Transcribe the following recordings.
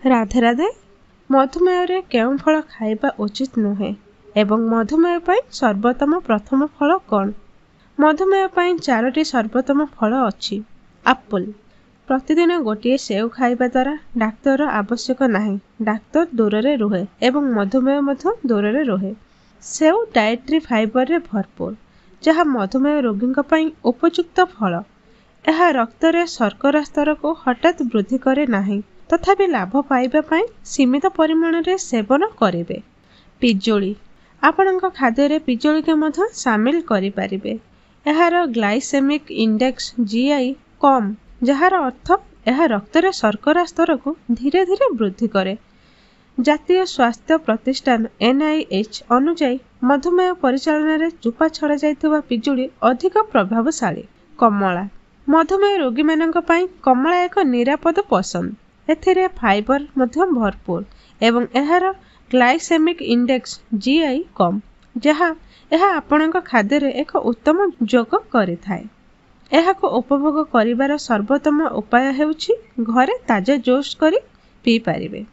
राधे राधे। मधुमेह केउं फल खाइबा उचित नुहे एवं मधुमेह पाई सर्वोत्तम प्रथम फल कौन? मधुमेह पाई 4टी सर्वोत्तम फल अछि। एप्पल। प्रतिदिन गोटे सेव खाइबा द्वारा डाक्तर आवश्यक नाही, डाक्तर दूर रे रुहे एवं मधुमेह मध्य दूर रे रुहे। सेव डाएट्री फाइबर रे भरपूर, जहा मधुमेह रोगी पाई उपयुक्त फल। यह रक्त रे शर्करा स्तर को हठात वृद्धि करे नाही, तथापि लाभ पाइबा पाई सीमित परिमाण रे सेवन करिवे। पिजोली। आपणक खाद्य रे पिजोली के मध्य शामिल करि परिबे। एहार ग्लाइसेमिक इंडेक्स जीआई कम, जहार अर्थ यह रक्त रे शर्करा स्तर को धीरे धीरे वृद्धि करे। जातीय स्वास्थ्य प्रतिष्ठान एनआईएच अनुଯାयी मधुमेह परिचालन रे चुपा छड़ा जाइतबा पिजुली अधिक प्रभावशाली। कमला। मधुमेह रोगी मानक पई कमला एक निरापद पसंद। एथिरे फाइबर मध्य भरपूर एवं एहार ग्लाइसेमिक इंडेक्स जीआई कम, जहा यह आपणक खाद्य रे एक उत्तम जोग करिथाय। एहाको उपभोग करिवार सर्वोत्तम उपाय हेउछि घरे ताजा जोश करी पी पारिबे।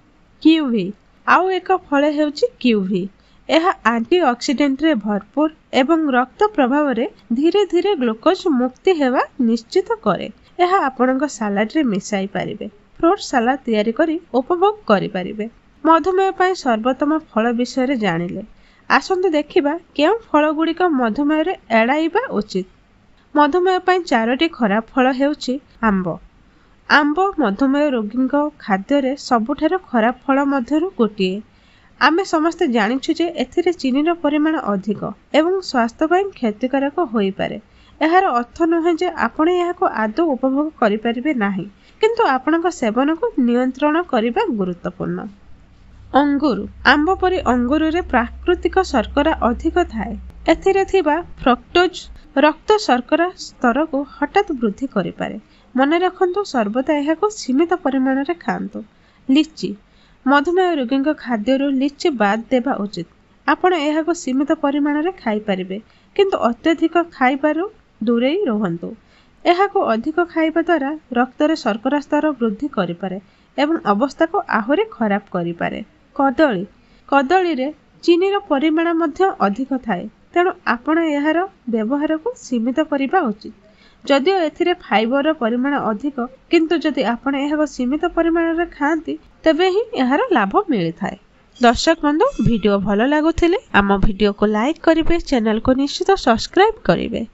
किवी। आउ एक फल हेउछि किवी। यह एंटीऑक्सीडेंट रे भरपूर एवं रक्त प्रभाव रे धीरे धीरे ग्लूकोज मुक्ति हेवा निश्चित करे। यह आपणक सलाड रे मिसाई पारिबे। फ्रूट सलाद तैयारी करी उपभोग करि पारिबे। मधुमेह पाई सर्वोत्तम फल विषय रे जानिले, आसंतु देखिबा केउं फल गुड़िक मधुमेह रे एड़ाइबा उचित। मधुमेह पाई 4टी खराब फल हेउछि आंब। आंब मधुमेह रोगी खाद्य रे सबुठार खराब फल मध्यरु गोटिए। आमे समस्ते जानिछु जे एथिरे चीनीर परिमाण अधिक एवं स्वास्थ्य पाई क्षतिकारक होई पारे। एहार अर्थ नुहे जे आपण एहाको आदौ उपभोग करि परिबे नाही, किंतु आपणक सेवन को नियंत्रण करिबा गुरुत्वपूर्ण। अंगूर। आंब परि अंगूर रे प्राकृतिक शर्करा अधिक थाए। एथिरे थिबा फ्रक्टोज रक्त शर्करा स्तर को हठात वृद्धि करि पारे। मन रखंतु सर्वदा एहाको सीमित परिमाण रे खांतु। लिची। मधुमेह रोगी खाद्य लिची बाद देबा उचित। आपण एहाको सीमित परिमाण रे खाई परिबे, किंतु अत्यधिक खाइबारु दूरे रहंतु। एहाको अधिक खाइबा द्वारा रक्त रे शर्करा स्तर वृद्धि करि पारे एवं अवस्था को आहुरी खराब करि पारे। कदली। कदली रे चीनीर परिमाण मध्य अधिक थाए, तेणु आपण एहार व्यवहार को सीमित करिबा उचित। जदिओ एथिरे फाइबर परिमाण अधिक, किंतु जदि आपण एहाको सीमित परिमाण रे खांती तबे ही एहार लाभ मिलि थाए। दर्शक बंधु, वीडियो भलो लागुथिले आम वीडियो को लाइक करिवे, चैनल को निश्चित सब्सक्राइब करिवे।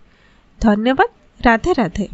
धन्यवाद। राधे राधे।